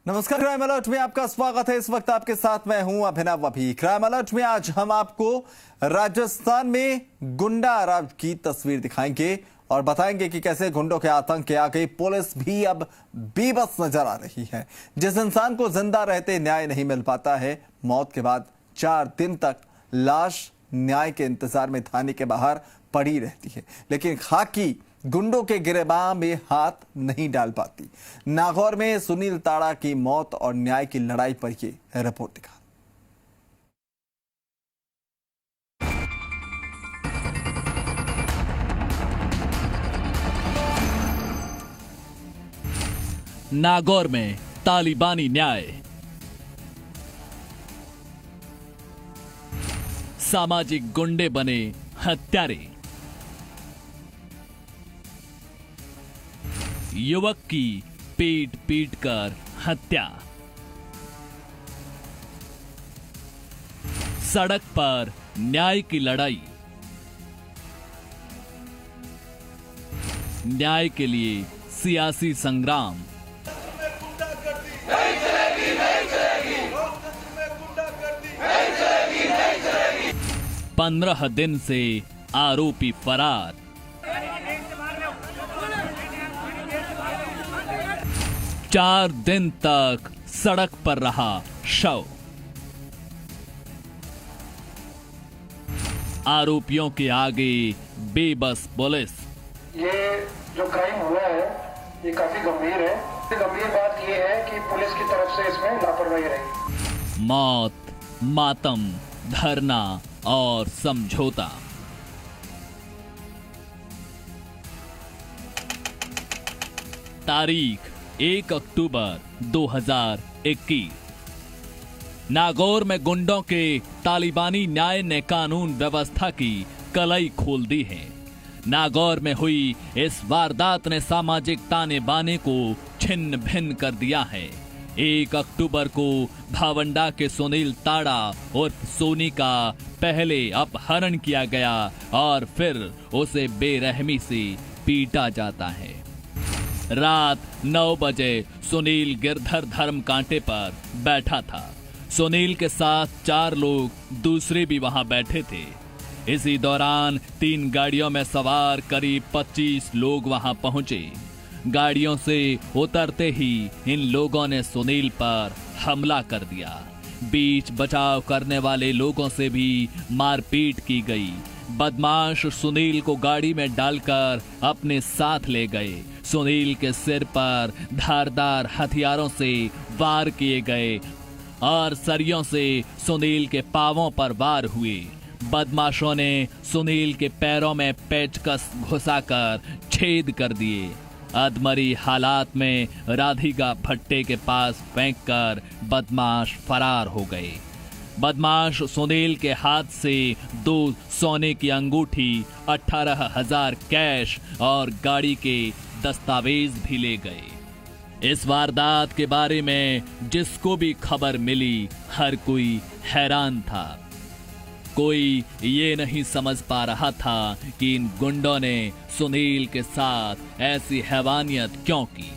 नमस्कार, crime alert में आपका स्वागत है। इस वक्त आपके साथ मैं हूं अभिनव अभी। क्राइम अलर्ट में आज हम आपको राजस्थान में गुंडा राज की तस्वीर दिखाएंगे और बताएंगे कि कैसे गुंडों के आतंक के आगे पुलिस भी अब बेबस नजर आ रही है। जिस इंसान को जिंदा रहते न्याय नहीं मिल पाता है, मौत के बाद 4 दिन तक लाश न्याय के इंतजार में थाने के बाहर पड़ी रहती है, लेकिन खाकी गुंडों के गिरेबान में हाथ नहीं डाल पाती। नागौर में सुनील ताड़ा की मौत और न्याय की लड़ाई पर यह रिपोर्ट दिखा। नागौर में तालिबानी न्याय। सामाजिक गुंडे बने हत्यारे। युवक की पीट पीट कर हत्या। सड़क पर न्याय की लड़ाई। न्याय के लिए सियासी संग्राम। 15 दिन से आरोपी फरार। 4 दिन तक सड़क पर रहा शव। आरोपियों के आगे बेबस पुलिस। ये जो क्राइम हुआ है ये काफी गंभीर है। गंभीर बात ये है कि पुलिस की तरफ से इसमें लापरवाही रही। मौत, मातम, धरना और समझौता। तारीख 1 अक्टूबर 2021। नागौर में गुंडों के तालिबानी न्याय ने कानून व्यवस्था की कलई खोल दी है। नागौर में हुई इस वारदात ने सामाजिक ताने बाने को छिन्न भिन्न कर दिया है। 1 अक्टूबर को भावंडा के सुनील ताड़ा उर्फ सोनी का पहले अपहरण किया गया और फिर उसे बेरहमी से पीटा जाता है। रात 9 बजे सुनील गिरधर धर्म कांटे पर बैठा था। सुनील के साथ 4 लोग दूसरे भी वहां बैठे थे। इसी दौरान 3 गाड़ियों में सवार करीब 25 लोग वहां पहुंचे। गाड़ियों से उतरते ही इन लोगों ने सुनील पर हमला कर दिया। बीच बचाव करने वाले लोगों से भी मारपीट की गई। बदमाश सुनील को गाड़ी में डालकर अपने साथ ले गए। सुनील के सिर पर धारदार हथियारों से वार किए गए और सरियों से सुनील के पांवों पर वार हुए। बदमाशों ने सुनील के पैरों में पेचकस घुसाकर छेद कर दिए। अधमरी हालात में राधिका भट्टे के पास फेंककर बदमाश फरार हो गए। बदमाश सुनील के हाथ से 2 सोने की अंगूठी, 18,000 कैश और गाड़ी के दस्तावेज भी ले गए। इस वारदात के बारे में जिसको भी खबर मिली, हर कोई हैरान था। कोई ये नहीं समझ पा रहा था कि इन गुंडों ने सुनील के साथ ऐसी हैवानियत क्यों की।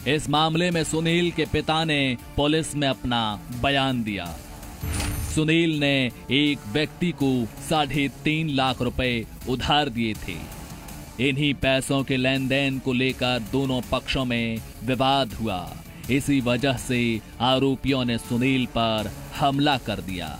इस मामले में सुनील के पिता ने पुलिस में अपना बयान दिया। सुनील ने एक व्यक्ति को 3.5 लाख रुपए उधार दिए थे। इन्हीं पैसों के लेन देन को लेकर दोनों पक्षों में विवाद हुआ। इसी वजह से आरोपियों ने सुनील पर हमला कर दिया।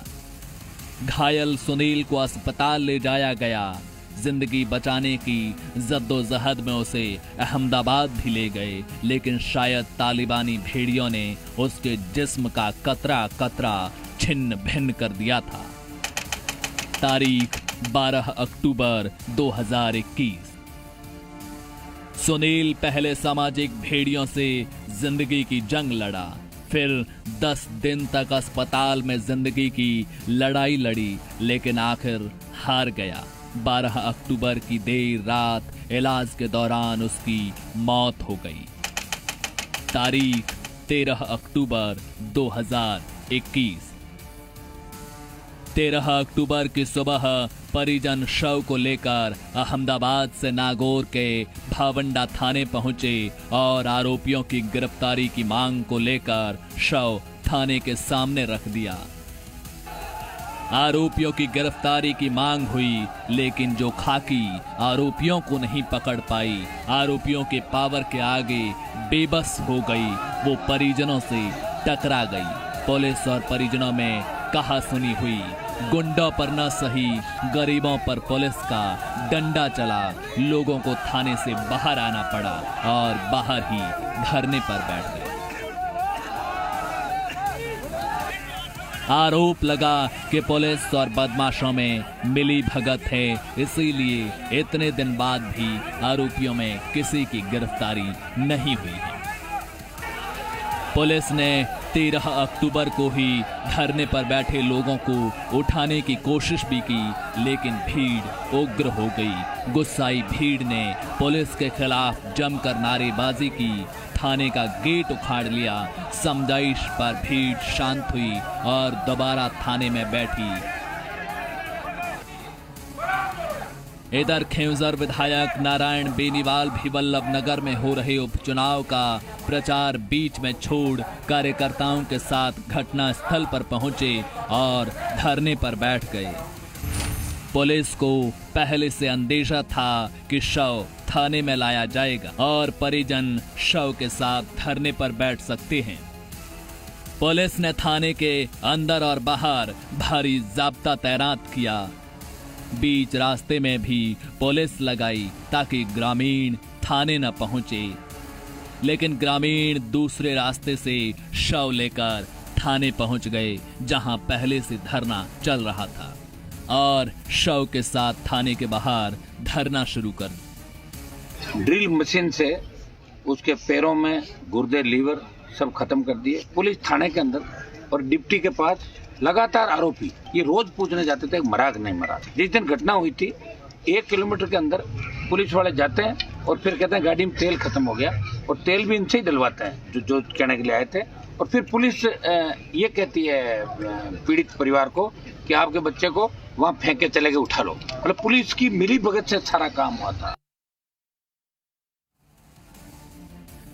घायल सुनील को अस्पताल ले जाया गया। जिंदगी बचाने की जद्दोजहद में उसे अहमदाबाद भी ले गए, लेकिन शायद तालिबानी भेड़ियों ने उसके जिस्म का कतरा कतरा छिन्न भिन्न कर दिया था। तारीख 12 अक्टूबर 2021। सुनील पहले सामाजिक भेड़ियों से जिंदगी की जंग लड़ा, फिर 10 दिन तक अस्पताल में जिंदगी की लड़ाई लड़ी, लेकिन आखिर हार गया। 12 अक्टूबर की देर रात इलाज के दौरान उसकी मौत हो गई। तारीख 13 अक्टूबर 2021। 13 अक्टूबर की सुबह परिजन शव को लेकर अहमदाबाद से नागौर के भावंडा थाने पहुंचे और आरोपियों की गिरफ्तारी की मांग को लेकर शव थाने के सामने रख दिया। आरोपियों की गिरफ्तारी की मांग हुई, लेकिन जो खाकी आरोपियों को नहीं पकड़ पाई, आरोपियों के पावर के आगे बेबस हो गई, वो परिजनों से टकरा गई। पुलिस और परिजनों में कहासुनी हुई। गुंडों पर न सही, गरीबों पर पुलिस का डंडा चला। लोगों को थाने से बाहर आना पड़ा और बाहर ही धरने पर बैठ गए। आरोप लगा कि पुलिस और बदमाशों में मिली भगत है, इसीलिए इतने दिन बाद भी आरोपियों में किसी की गिरफ्तारी नहीं हुई है। पुलिस ने 13 अक्टूबर को ही धरने पर बैठे लोगों को उठाने की कोशिश भी की, लेकिन भीड़ उग्र हो गई। गुस्साई भीड़ ने पुलिस के खिलाफ जमकर नारेबाजी की, थाने का गेट उखाड़ लिया। समझाइश पर भीड़ शांत हुई और दोबारा थाने में बैठी। इधर खेवसर विधायक नारायण बेनीवाल भी वल्लभ नगर में हो रहे उपचुनाव का प्रचार बीच में छोड़ कार्यकर्ताओं के साथ घटना स्थल पर पहुंचे और धरने पर बैठ गए। पुलिस को पहले से अंदेशा था कि शव थाने में लाया जाएगा और परिजन शव के साथ धरने पर बैठ सकते हैं। पुलिस ने थाने के अंदर और बाहर भारी जाब्ता तैनात किया। बीच रास्ते में भी पुलिस लगाई ताकि ग्रामीण थाने न पहुंचे, लेकिन ग्रामीण दूसरे रास्ते से शव लेकर थाने पहुंच गए, जहां पहले से धरना चल रहा था, और शव के साथ थाने के बाहर धरना शुरू कर ड्रिल मशीन से उसके पैरों में गुर्दे, लीवर सब खत्म कर दिए। पुलिस थाने के अंदर और डिप्टी के पास लगातार आरोपी ये रोज पूछने जाते थे मरा कि नहीं मरा। जिस दिन घटना हुई थी 1 किलोमीटर के अंदर पुलिस वाले जाते हैं और फिर कहते हैं गाड़ी में तेल खत्म हो गया, और तेल भी इनसे ही डलवाते हैं जो कहने के लिए आए थे। और फिर पुलिस ये कहती है पीड़ित परिवार को कि आपके बच्चे को वहां फेंक के चले गए, उठा लो। मतलब पुलिस की मिली भगत से सारा काम हुआ था।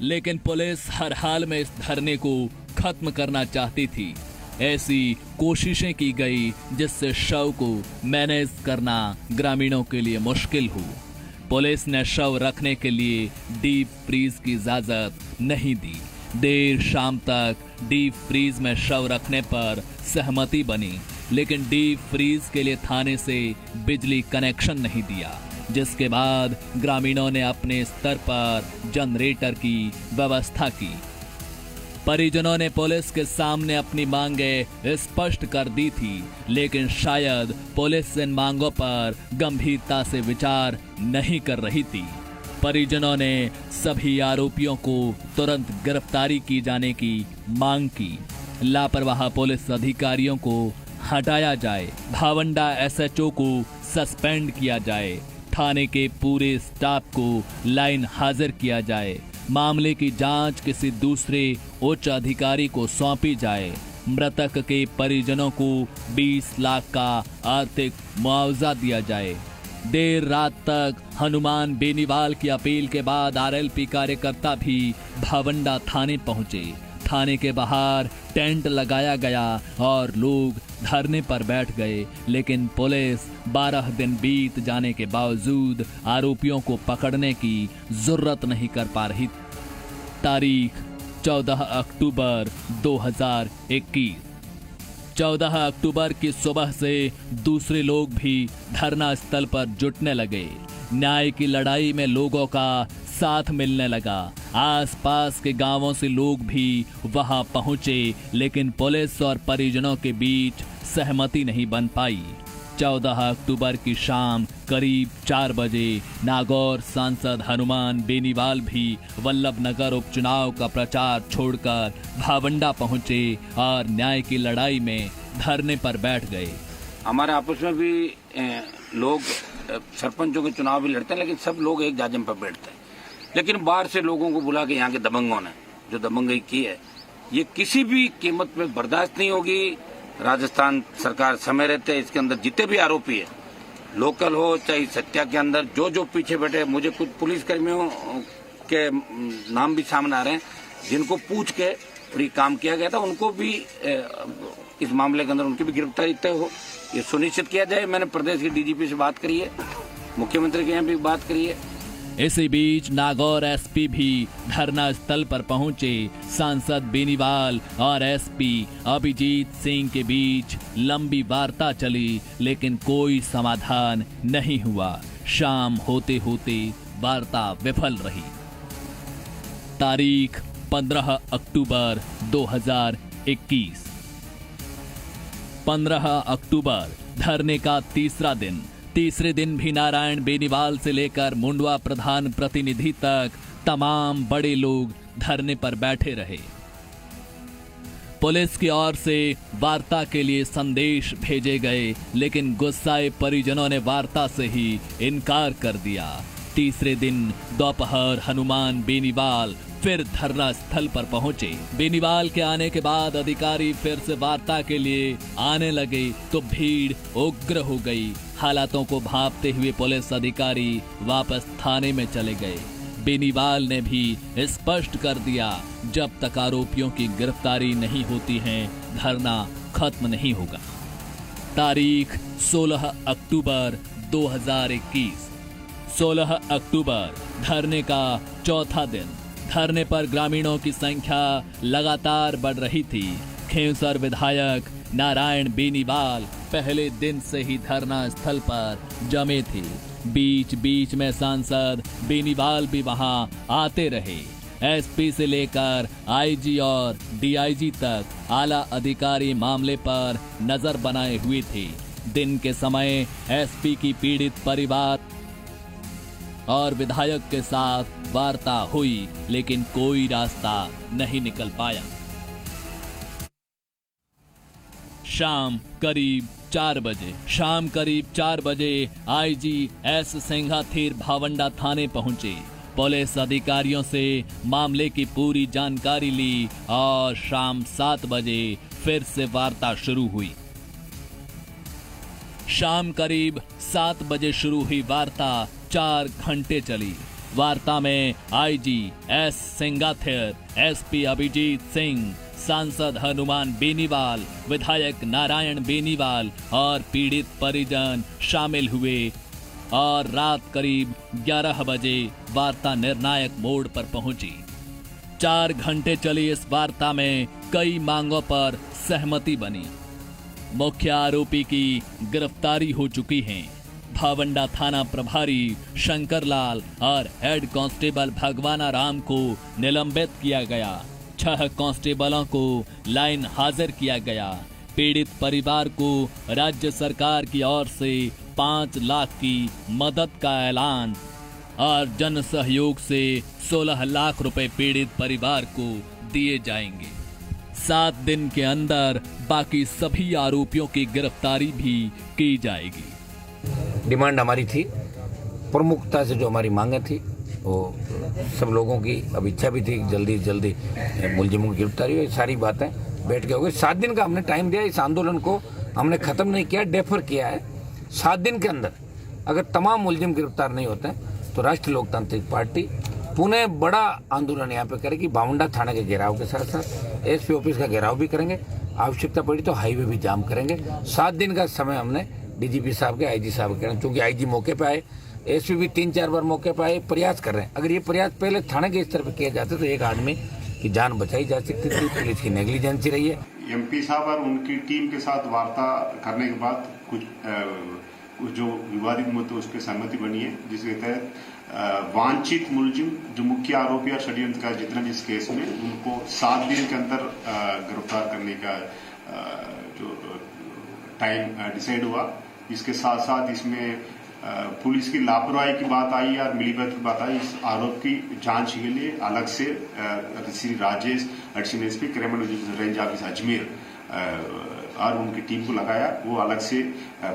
लेकिन पुलिस हर हाल में इस धरने को खत्म करना चाहती थी। ऐसी कोशिशें की गई जिससे शव को मैनेज करना ग्रामीणों के लिए मुश्किल हो। पुलिस ने शव रखने के लिए डीप फ्रीज की इजाजत नहीं दी। देर शाम तक डीप फ्रीज में शव रखने पर सहमति बनी, लेकिन डीप फ्रीज के लिए थाने से बिजली कनेक्शन नहीं दिया, जिसके बाद ग्रामीणों ने अपने स्तर पर जनरेटर की व्यवस्था की। परिजनों ने पुलिस के सामने अपनी मांगें स्पष्ट कर दी थी, लेकिन शायद पुलिस इन मांगों पर गंभीरता से विचार नहीं कर रही थी। परिजनों ने सभी आरोपियों को तुरंत गिरफ्तारी की जाने की मांग की। लापरवाह पुलिस अधिकारियों को हटाया जाए, भावंडा SHO को सस्पेंड किया जाए, थाने के पूरे स्टाफ को लाइन हाजिर किया जाए, मामले की जांच किसी दूसरे उच्च अधिकारी को सौंपी जाए, मृतक के परिजनों को 20 लाख का आर्थिक मुआवजा दिया जाए। देर रात तक हनुमान बेनीवाल की अपील के बाद RLP कार्यकर्ता भी भावंडा थाने पहुंचे। थाने के बाहर टेंट लगाया गया और लोग धरने पर बैठ गए, लेकिन पुलिस 12 दिन बीत जाने के बावजूद आरोपियों को पकड़ने की जुर्रत नहीं कर पा रही। तारीख 14 अक्टूबर 2021। 14 अक्टूबर की सुबह से दूसरे लोग भी धरना स्थल पर जुटने लगे। न्याय की लड़ाई में लोगों का साथ मिलने लगा। आसपास के गांवों से लोग भी वहां पहुंचे, लेकिन पुलिस और परिजनों के बीच सहमति नहीं बन पाई। 14 अक्टूबर की शाम करीब 4 बजे नागौर सांसद हनुमान बेनीवाल भी वल्लभ नगर उपचुनाव का प्रचार छोड़कर भावंडा पहुंचे और न्याय की लड़ाई में धरने पर बैठ गए। हमारे आपस में भी लोग सरपंचों के चुनाव भी लड़ते हैं, लेकिन सब लोग एक जाजिम पर बैठते हैं। लेकिन बाहर से लोगों को बुला के यहाँ के दबंगों ने जो दबंगई की है, ये किसी भी कीमत में बर्दाश्त नहीं होगी। राजस्थान सरकार समय रहते इसके अंदर जितने भी आरोपी है लोकल हो चाहे सत्या के अंदर जो पीछे बैठे, मुझे कुछ पुलिस कर्मियों के नाम भी सामने आ रहे हैं जिनको पूछ के फ्री काम किया गया था, उनको भी इस मामले के अंदर उनकी भी गिरफ्तारी तय हो, ये सुनिश्चित किया जाए। मैंने प्रदेश के डीजीपी से बात करी है, मुख्यमंत्री के यहाँ भी बात करी है। इसी बीच नागौर एसपी भी धरना स्थल पर पहुंचे। सांसद बेनीवाल और एसपी अभिजीत सिंह के बीच लंबी वार्ता चली, लेकिन कोई समाधान नहीं हुआ। शाम होते होते वार्ता विफल रही। तारीख 15 अक्टूबर 2021। 15 अक्टूबर धरने का तीसरा दिन। तीसरे दिन भी नारायण बेनीवाल से लेकर मुंडवा प्रधान प्रतिनिधि तक तमाम बड़े लोग धरने पर बैठे रहे। पुलिस की ओर से वार्ता के लिए संदेश भेजे गए, लेकिन गुस्साए परिजनों ने वार्ता से ही इनकार कर दिया। तीसरे दिन दोपहर हनुमान बेनीवाल फिर धरना स्थल पर पहुंचे। बेनीवाल के आने के बाद अधिकारी फिर से वार्ता के लिए आने लगे तो भीड़ उग्र हो गई। हालातों को भांपते हुए पुलिस अधिकारी वापस थाने में चले गए। बेनीवाल ने भी स्पष्ट कर दिया, जब तक आरोपियों की गिरफ्तारी नहीं होती है धरना खत्म नहीं होगा। तारीख 16 अक्टूबर 2021। 16 अक्टूबर धरने का चौथा दिन। धरने पर ग्रामीणों की संख्या लगातार बढ़ रही थी। खेवसर विधायक नारायण बेनीवाल पहले दिन से ही धरना स्थल पर जमे थे। बीच बीच में सांसद बेनीवाल भी वहां आते रहे। एसपी से लेकर आईजी और डीआईजी तक आला अधिकारी मामले पर नजर बनाए हुए थे। दिन के समय एसपी की पीड़ित परिवार और विधायक के साथ वार्ता हुई, लेकिन कोई रास्ता नहीं निकल पाया। शाम करीब 4 बजे आईजी एस सिंघाथिर भावंडा थाने पहुंचे। पुलिस अधिकारियों से मामले की पूरी जानकारी ली और शाम 7 बजे फिर से वार्ता शुरू हुई। शाम करीब 7 बजे शुरू हुई वार्ता 4 घंटे चली। वार्ता में IG S Singhathir, SP Abhijeet Singh, सांसद हनुमान बेनीवाल, विधायक नारायण बेनीवाल और पीड़ित परिजन शामिल हुए और रात करीब 11 बजे वार्ता निर्णायक मोड़ पर पहुंची। 4 घंटे चली इस वार्ता में कई मांगों पर सहमति बनी। मुख्य आरोपी की गिरफ्तारी हो चुकी है। भावंडा थाना प्रभारी शंकरलाल और हेड कांस्टेबल भगवाना राम को निलंबित किया गया। 6 कांस्टेबलों को लाइन हाजिर किया गया। पीड़ित परिवार को राज्य सरकार की ओर से 5 लाख की मदद का ऐलान और जन सहयोग से 16 लाख रुपए पीड़ित परिवार को दिए जाएंगे। 7 दिन के अंदर बाकी सभी आरोपियों की गिरफ्तारी भी की जाएगी। डिमांड हमारी थी, प्रमुखता से जो हमारी मांगे थी वो सब लोगों की अब इच्छा भी थी जल्दी जल्दी मुलजिमों की गिरफ्तारी हो। सारी बातें बैठ के हो गई। 7 दिन का हमने टाइम दिया। इस आंदोलन को हमने खत्म नहीं किया, डेफर किया है। 7 दिन के अंदर अगर तमाम मुलजिम गिरफ्तार नहीं होते हैं तो राष्ट्रीय लोकतांत्रिक पार्टी पुणे बड़ा आंदोलन यहाँ पे करेगी। भावंडा थाना के घेराव के साथ साथ एसपी ऑफिस का घेराव भी करेंगे। आवश्यकता पड़ी तो हाईवे भी जाम करेंगे। 7 दिन का समय हमने डीजीपी साहब के, आईजी साहब के, चूंकि आईजी मौके पे आए, एसपी भी 3-4 बार मौके पे आए, प्रयास कर रहे हैं। अगर ये प्रयास पहले थाने के स्तर पर किए जाते तो एक आदमी की जान बचाई जा सकती थी। पुलिस की नेग्लिजेंसी रही है। एमपी साहब और उनकी टीम के साथ वार्ता करने के बाद कुछ जो विवादित मुद्दे उस पर सहमति बनी है, जिसके तहत वांछित मुलजिम जो मुख्य आरोपी और षड्यंत्रकार जितने भी इस केस में, उनको 7 दिन के अंदर गिरफ्तार करने का जो टाइम डिसाइड हुआ। इसके साथ साथ इसमें पुलिस की लापरवाही की बात आई और मिलीभगत की बात आई। इस आरोप की जांच के लिए अलग से Shri Rajesh additional SP criminal range office Ajmer और उनकी टीम को लगाया। वो अलग से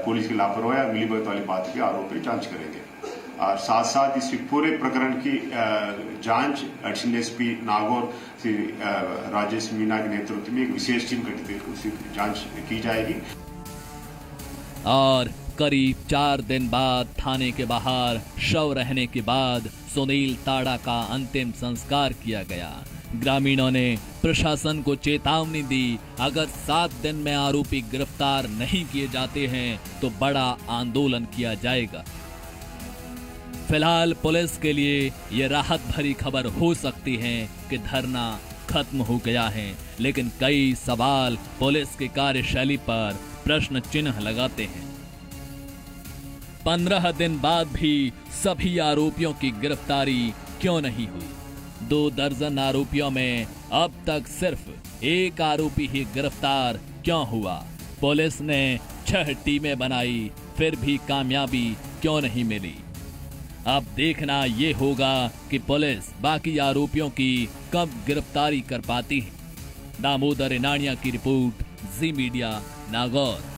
पुलिस की लापरवाही और मिलीभगत वाली बात के आरोप पर जांच करेंगे। और साथ साथ इस पूरे प्रकरण की जांच एडिशनल एसपी नागौर श्री राजेश मीना के नेतृत्व में एक विशेष टीम गठित है, उसकी जांच की जाएगी। और करीब 4 दिन बाद थाने के बाहर शव रहने के बाद सुनील ताड़ा का अंतिम संस्कार किया गया। ग्रामीणों ने प्रशासन को चेतावनी दी, अगर 7 दिन में आरोपी गिरफ्तार नहीं किए जाते हैं तो बड़ा आंदोलन किया जाएगा। फिलहाल पुलिस के लिए यह राहत भरी खबर हो सकती है कि धरना खत्म हो गया है, लेकिन कई सवाल पुलिस की कार्यशैली पर प्रश्न चिन्ह लगाते हैं। 15 दिन बाद भी सभी आरोपियों की गिरफ्तारी क्यों नहीं हुई? 2 दर्जन आरोपियों में अब तक सिर्फ एक आरोपी ही गिरफ्तार क्यों हुआ? पुलिस ने 6 टीमें बनाई, फिर भी कामयाबी क्यों नहीं मिली? अब देखना ये होगा कि पुलिस बाकी आरोपियों की कब गिरफ्तारी कर पाती है। दामोदर इनानिया की रिपोर्ट, जी मीडिया, नागौर।